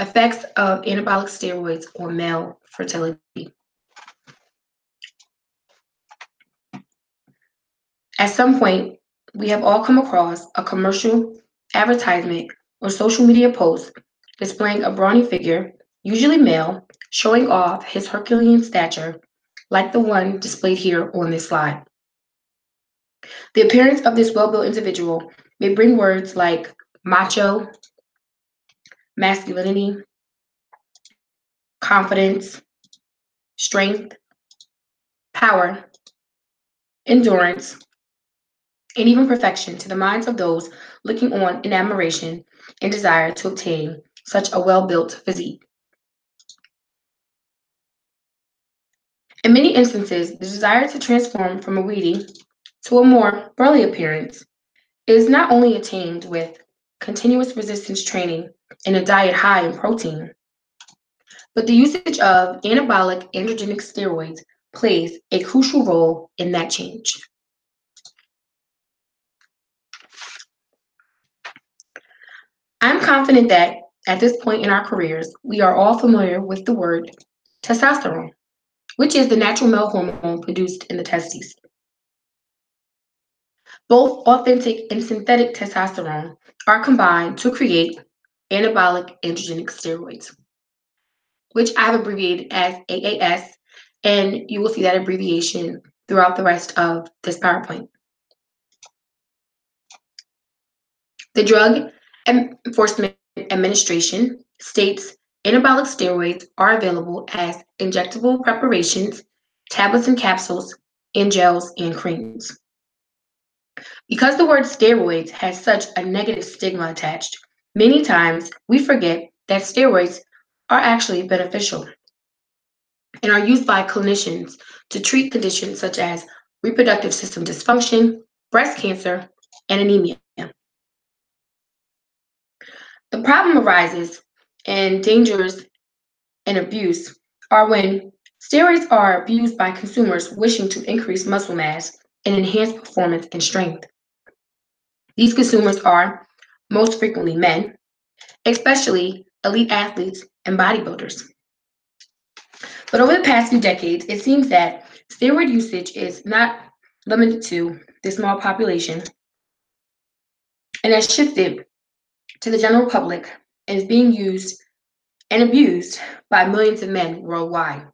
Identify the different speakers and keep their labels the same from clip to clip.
Speaker 1: Effects of anabolic steroids on male fertility. At some point, we have all come across a commercial, advertisement, or social media post displaying a brawny figure, usually male, showing off his Herculean stature, like the one displayed here on this slide. The appearance of this well-built individual may bring words like macho, masculinity, confidence, strength, power, endurance, and even perfection to the minds of those looking on in admiration and desire to obtain such a well-built physique. In many instances, the desire to transform from a weedy to a more burly appearance is not only attained with continuous resistance training and a diet high in protein, but the usage of anabolic androgenic steroids plays a crucial role in that change. I'm confident that at this point in our careers, we are all familiar with the word testosterone, which is the natural male hormone produced in the testes. Both authentic and synthetic testosterone are combined to create anabolic androgenic steroids, which I've abbreviated as AAS, and you will see that abbreviation throughout the rest of this PowerPoint. The Drug Enforcement Administration states anabolic steroids are available as injectable preparations, tablets and capsules, and gels and creams. Because the word steroids has such a negative stigma attached, many times we forget that steroids are actually beneficial and are used by clinicians to treat conditions such as reproductive system dysfunction, breast cancer, and anemia. The problem arises and dangers and abuse are when steroids are abused by consumers wishing to increase muscle mass and enhance performance and strength. These consumers are most frequently men, especially elite athletes and bodybuilders. But over the past few decades, it seems that steroid usage is not limited to the small population and has shifted to the general public and is being used and abused by millions of men worldwide,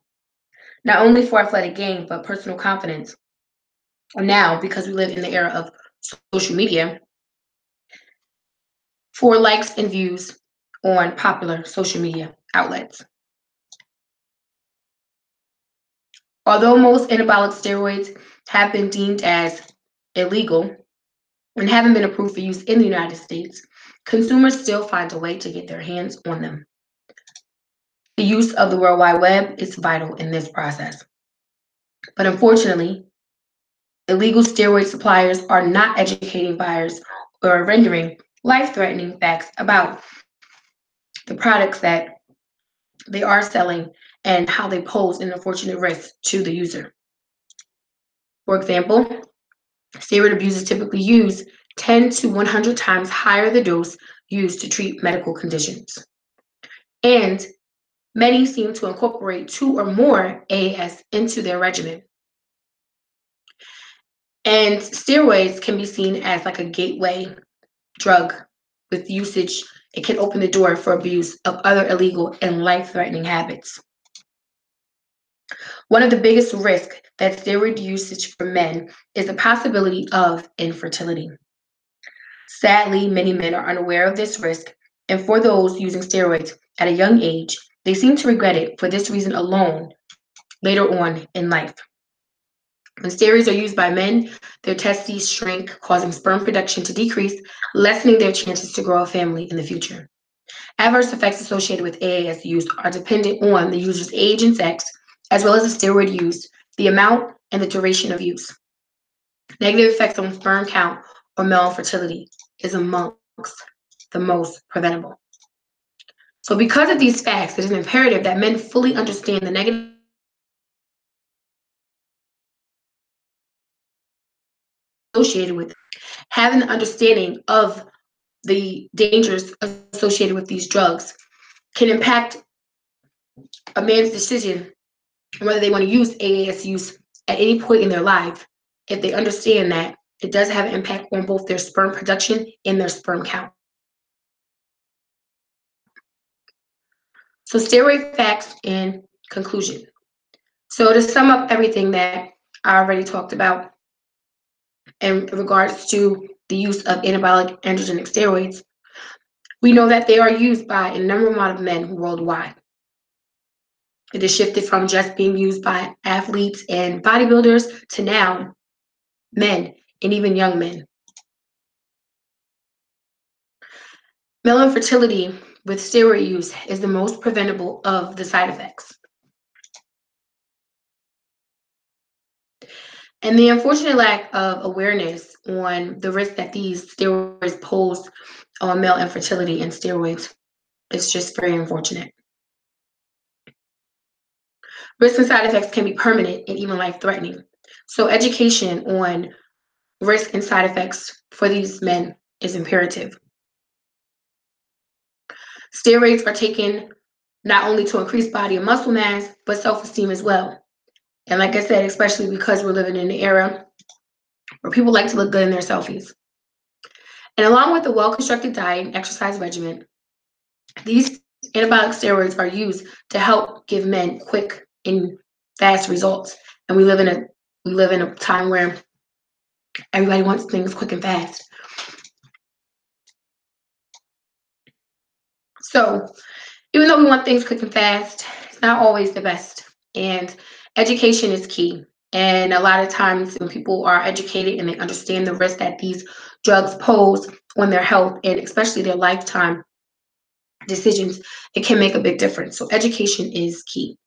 Speaker 1: not only for athletic gain, but personal confidence. Or now, because we live in the era of social media, for likes and views on popular social media outlets. Although most anabolic steroids have been deemed as illegal and haven't been approved for use in the United States, consumers still find a way to get their hands on them. The use of the World Wide Web is vital in this process. But unfortunately, illegal steroid suppliers are not educating buyers or rendering life-threatening facts about the products that they are selling and how they pose an unfortunate risk to the user. For example, steroid abusers typically use 10 to 100 times higher the dose used to treat medical conditions. And many seem to incorporate 2 or more AAS into their regimen. And steroids can be seen as like a gateway drug with usage. It can open the door for abuse of other illegal and life-threatening habits. One of the biggest risks that steroid usage for men is the possibility of infertility. Sadly, many men are unaware of this risk, and for those using steroids at a young age, they seem to regret it for this reason alone later on in life. When steroids are used by men, their testes shrink, causing sperm production to decrease, lessening their chances to grow a family in the future. Adverse effects associated with AAS use are dependent on the user's age and sex, as well as the steroid used, the amount, and the duration of use. Negative effects on sperm count or male fertility is amongst the most preventable. So because of these facts, it is imperative that men fully understand the negative associated with having the understanding of the dangers associated with these drugs can impact a man's decision whether they want to use AASUs at any point in their life if they understand that it does have an impact on both their sperm production and their sperm count. So steroid facts in conclusion. So to sum up everything that I already talked about in regards to the use of anabolic androgenic steroids, we know that they are used by a number of men worldwide. It has shifted from just being used by athletes and bodybuilders to now men and even young men. Male infertility with steroid use is the most preventable of the side effects. And the unfortunate lack of awareness on the risk that these steroids pose on male infertility and steroids is just very unfortunate. Risks and side effects can be permanent and even life-threatening. So education on risk and side effects for these men is imperative. Steroids are taken not only to increase body and muscle mass, but self-esteem as well. And like I said, especially because we're living in an era where people like to look good in their selfies. And along with a well-constructed diet and exercise regimen, these anabolic steroids are used to help give men quick and fast results. And we live in a time where everybody wants things quick and fast. So even though we want things quick and fast, it's not always the best. And education is key. And a lot of times when people are educated and they understand the risk that these drugs pose on their health and especially their lifetime decisions, it can make a big difference. So education is key.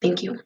Speaker 1: Thank you.